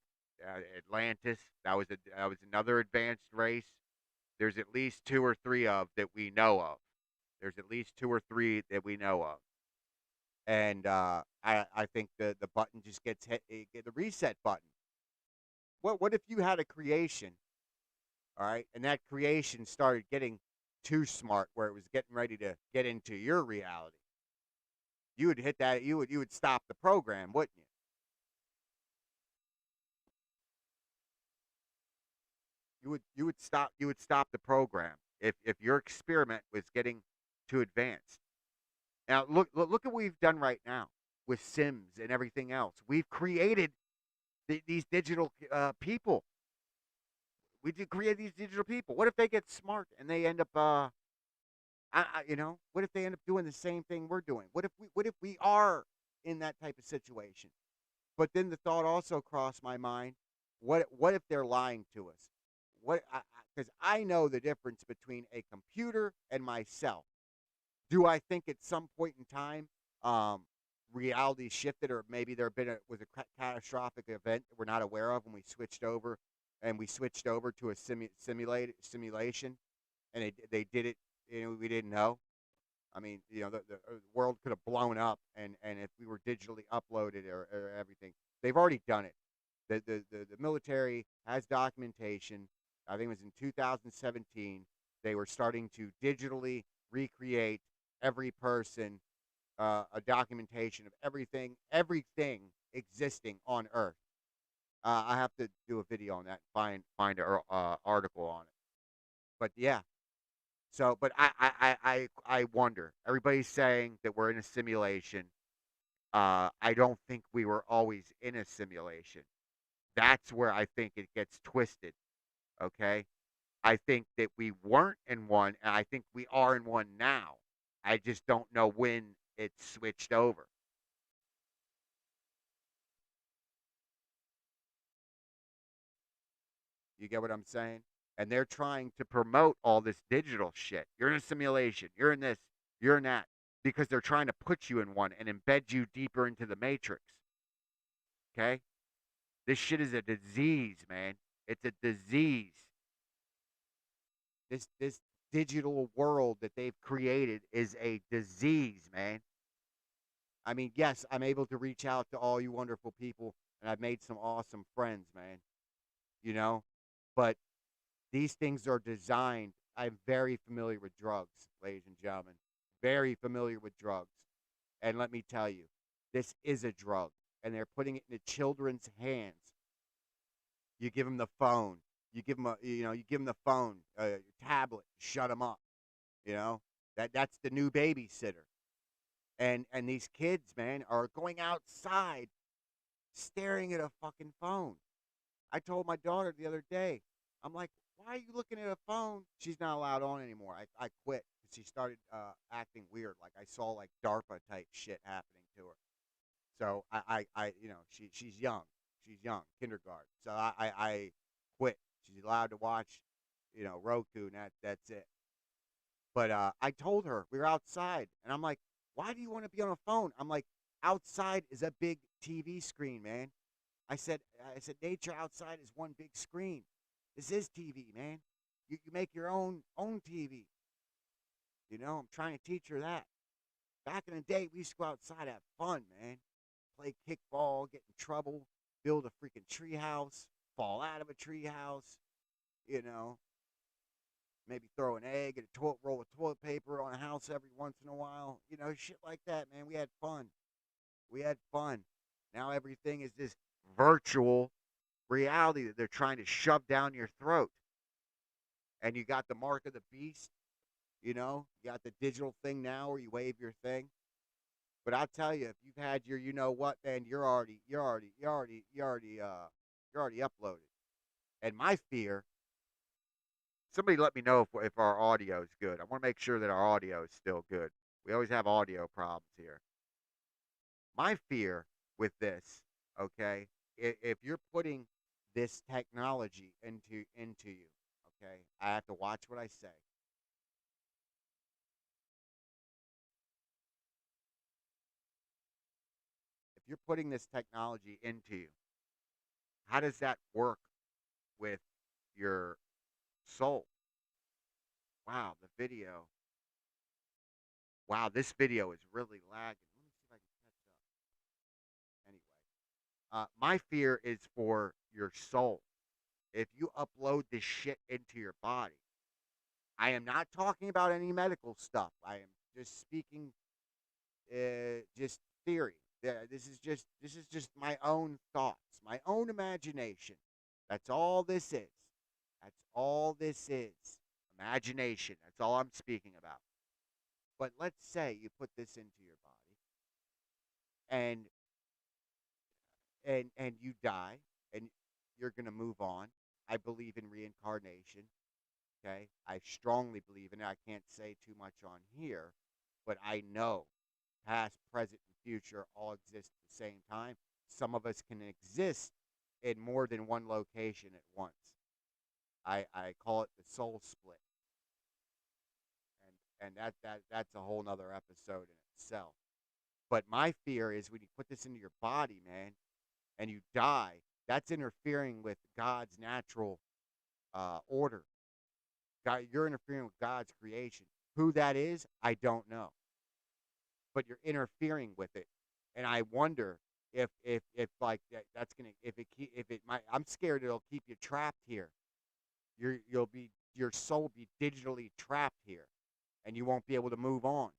Atlantis. That was another advanced race. There's at least two or three of that we know of. There's at least two or three that we know of, and I think the button just gets hit, the reset button. What if you had a creation, all right, and that creation started getting too smart, where it was getting ready to get into your reality? You would hit that. You would stop the program, wouldn't you? You would stop the program if your experiment was getting too advanced. Now look at what we've done right now with Sims and everything else. We've created these digital people. We did create these digital people. What if they get smart and they end up what if they end up doing the same thing we're doing? What if we are in that type of situation? But then the thought also crossed my mind: what if they're lying to us? What? Because I know the difference between a computer and myself. Do I think at some point in time, um, reality shifted, or maybe was a catastrophic event that we're not aware of when we switched over, and we switched over to a simulation, and they did it, we didn't know. I mean, the world could have blown up, and if we were digitally uploaded or everything, they've already done it. The military has documentation. I think it was in 2017. They were starting to digitally recreate every person, a documentation of everything existing on Earth. I have to do a video on that. Find an article on it. But yeah. So, but I wonder. Everybody's saying that we're in a simulation. I don't think we were always in a simulation. That's where I think it gets twisted. Okay. I think that we weren't in one, and I think we are in one now. I just don't know when it switched over. You get what I'm saying? And they're trying to promote all this digital shit. You're in a simulation. You're in this. You're in that. Because they're trying to put you in one and embed you deeper into the matrix. Okay? This shit is a disease, man. It's a disease. This digital world that they've created is a disease, man. I mean, yes, I'm able to reach out to all you wonderful people, and I've made some awesome friends, man. You know, but these things are designed. I'm very familiar with drugs, ladies and gentlemen. Very familiar with drugs. And let me tell you, this is a drug, and they're putting it into children's hands. You give them the phone. You give them the phone, your tablet, shut them up. You know, that's the new babysitter. And these kids, man, are going outside staring at a fucking phone. I told my daughter the other day, I'm like, why are you looking at a phone? She's not allowed on anymore. I quit because she started acting weird. Like I saw like DARPA type shit happening to her. So she's young. She's young, kindergarten. So I quit. She's allowed to watch, Roku, and that's it. But I told her we were outside, and I'm like, why do you want to be on a phone? I'm like, outside is a big TV screen, man. I said, nature outside is one big screen. This is TV, man. You make your own TV. I'm trying to teach her that. Back in the day, we used to go outside, have fun, man. Play kickball, get in trouble, build a freaking tree house, fall out of a tree house, you know. maybe throw an egg and a roll of toilet paper on a house every once in a while. You know, shit like that, man. We had fun. We had fun. Now everything is this virtual reality that they're trying to shove down your throat. And you got the mark of the beast, you know, you got the digital thing now where you wave your thing. But I'll tell you, if you've had your, you know what, man, you're already uploaded. And my fear, somebody let me know if our audio is good. I want to make sure that our audio is still good. We always have audio problems here. My fear with this, okay, if you're putting this technology into you, okay, I have to watch what I say. If you're putting this technology into you, how does that work with your soul? Wow, the video. Wow, this video is really lagging. Let me see if I can catch up. Anyway, my fear is for your soul. If you upload this shit into your body, I am not talking about any medical stuff. I am just speaking, just theory. This is just my own thoughts, my own imagination. That's all this is. That's all this is. Imagination. That's all I'm speaking about. But let's say you put this into your body and and you die and you're going to move on. I believe in reincarnation, okay? I strongly believe in it. I can't say too much on here, but I know past, present, and future all exist at the same time. Some of us can exist in more than one location at once. I call it the soul split. And that's a whole nother episode in itself. But my fear is when you put this into your body, man, and you die, that's interfering with God's natural order. God, you're interfering with God's creation. Who that is, I don't know. But you're interfering with it, and I wonder if like that's gonna if it might. I'm scared it'll keep you trapped here. Your soul be digitally trapped here, and you won't be able to move on.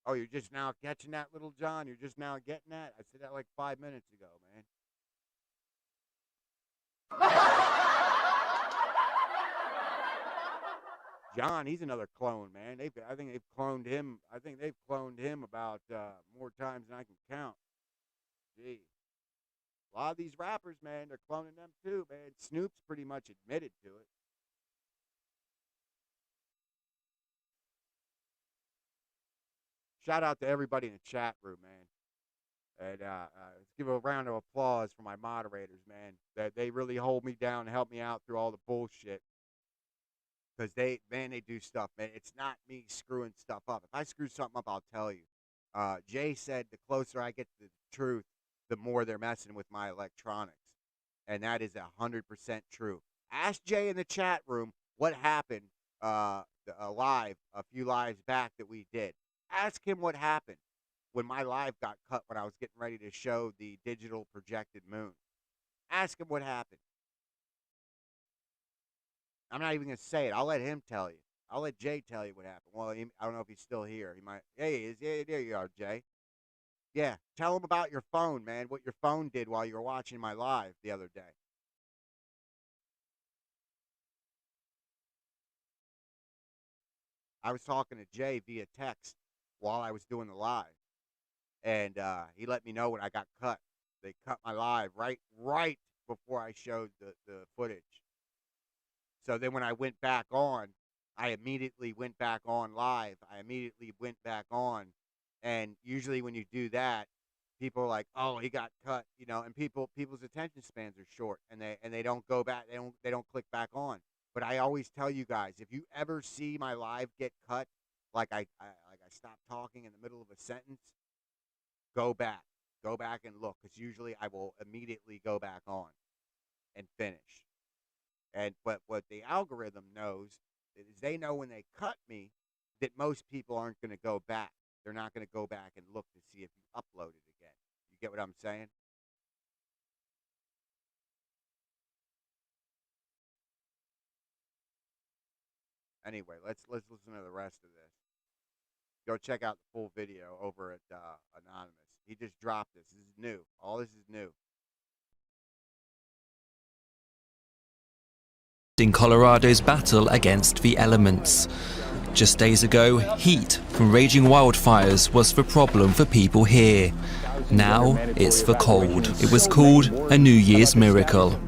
Oh, you're just now catching that, Little John? You're just now getting that? I said that like 5 minutes ago, man. John, he's another clone, man. I think they've cloned him. I think they've cloned him about more times than I can count. Gee. A lot of these rappers, man, they're cloning them too, man. Snoop's pretty much admitted to it. Shout out to everybody in the chat room, man. And let's give a round of applause for my moderators, man. That they really hold me down and help me out through all the bullshit. Because they do stuff, man. It's not me screwing stuff up. If I screw something up, I'll tell you. Jay said the closer I get to the truth, the more they're messing with my electronics. And that is 100% true. Ask Jay in the chat room what happened live, a few lives back that we did. Ask him what happened when my live got cut when I was getting ready to show the digital projected moon. Ask him what happened. I'm not even going to say it. I'll let him tell you. I'll let Jay tell you what happened. Well, I don't know if he's still here. He might. Hey, yeah, there you are, Jay. Yeah, tell him about your phone, man. What your phone did while you were watching my live the other day. I was talking to Jay via text while I was doing the live, and he let me know when I got cut. They cut my live right before I showed the footage. So then when I went back on, I immediately went back on live. I immediately went back on. And usually when you do that, people are like, "Oh, he got cut," you know, and people's attention spans are short and they don't go back, they don't click back on. But I always tell you guys, if you ever see my live get cut, like I stop talking in the middle of a sentence, go back. Go back and look, because usually I will immediately go back on and finish. And but what the algorithm knows is they know when they cut me that most people aren't going to go back. they're not going to go back and look to see if you upload it again. You get what I'm saying? Anyway, let's listen to the rest of this. Go check out the full video over at Anonymous. He just dropped this. This is new. All this is new. In Colorado's battle against the elements. Just days ago, heat from raging wildfires was the problem for people here. Now it's the cold. It was called a New Year's miracle.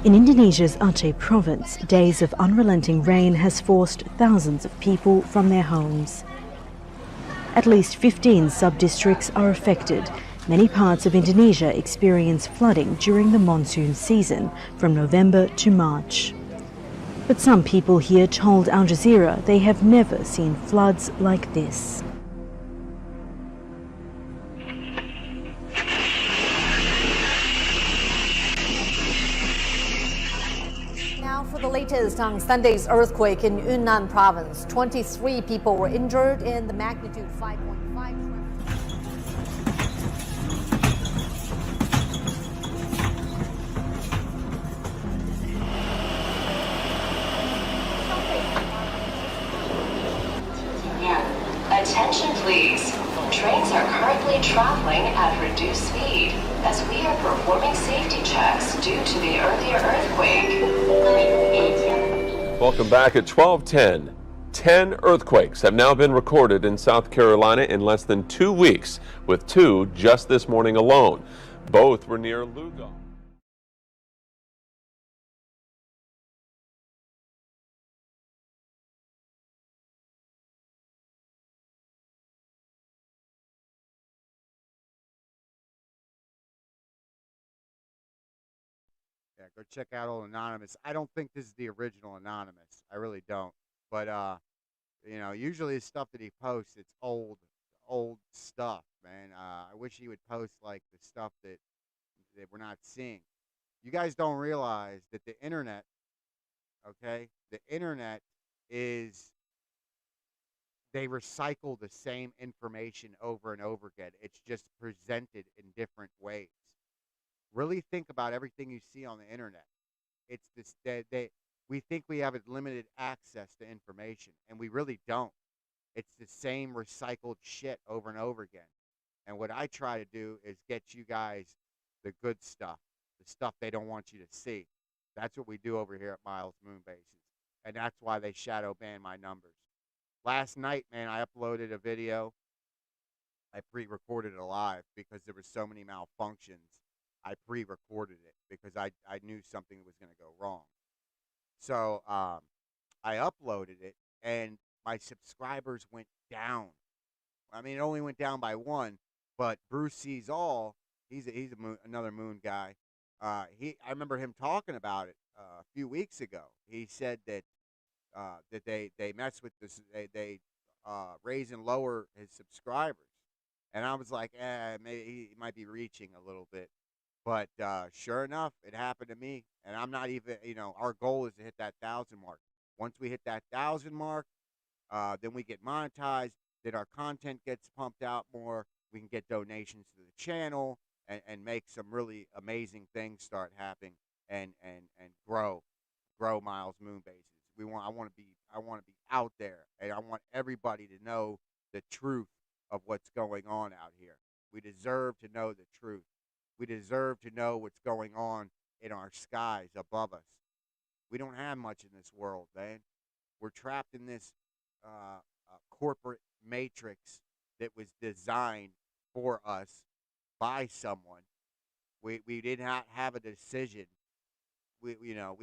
In Indonesia's Aceh province, days of unrelenting rain has forced thousands of people from their homes. At least 15 sub-districts are affected. Many parts of Indonesia experience flooding during the monsoon season from November to March. But some people here told Al Jazeera they have never seen floods like this. Now for the latest on Sunday's earthquake in Yunnan province. 23 people were injured in the magnitude 5.5. Attention please. Trains are currently traveling at reduced speed as we are performing safety checks due to the earlier earthquake. Welcome back at 12:10. 10 earthquakes have now been recorded in South Carolina in less than 2 weeks, with 2 just this morning alone. Both were near Lugo. Yeah, go check out old Anonymous. I don't think this is the original Anonymous. I really don't. But you know, usually the stuff that he posts, it's old stuff, man. I wish he would post like the stuff that we're not seeing. You guys don't realize that the internet, okay? The internet is they recycle the same information over and over again. It's just presented in different ways. Really think about everything you see on the internet. It's this we think we have limited access to information, and we really don't. It's the same recycled shit over and over again. And what I try to do is get you guys the good stuff, the stuff they don't want you to see. That's what we do over here at Miles Moon Bases. And that's why they shadow ban my numbers. Last night, man, I uploaded a video. I pre-recorded it live because there were so many malfunctions. I pre-recorded it because I knew something was going to go wrong. So I uploaded it, and my subscribers went down. I mean, it only went down by 1, but Bruce Sees All, he's another Moon guy. I remember him talking about it a few weeks ago. He said that that they mess with this, they raise and lower his subscribers, and I was like, maybe he might be reaching a little bit. But sure enough, it happened to me. And I'm not even, our goal is to hit that 1,000 mark. Once we hit that 1,000 mark, then we get monetized, then our content gets pumped out more. We can get donations to the channel and make some really amazing things start happening and grow Miles Moon Bases. I want to be out there, and I want everybody to know the truth of what's going on out here. We deserve to know the truth. We deserve to know what's going on in our skies above us. We don't have much in this world, man. We're trapped in this corporate matrix that was designed for us by someone. We did not have a decision. We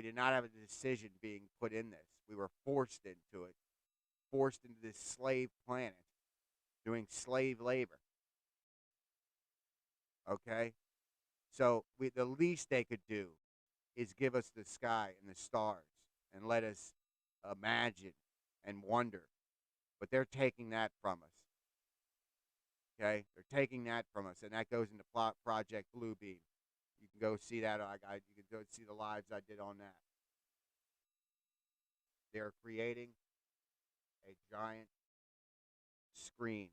did not have a decision being put in this. We were forced into it, forced into this slave planet, doing slave labor. Okay? So the least they could do is give us the sky and the stars and let us imagine and wonder. But they're taking that from us. Okay? They're taking that from us, and that goes into Project Bluebeam. You can go see that. You can go see the lives I did on that. They're creating a giant screen,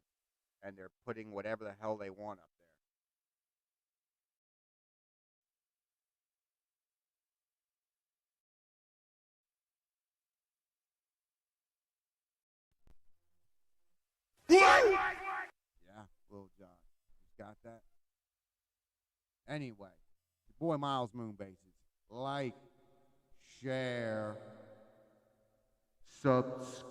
and they're putting whatever the hell they want up there. Yeah, Lil John. You got that? Anyway, your boy Miles Moonbases. Like, share, subscribe.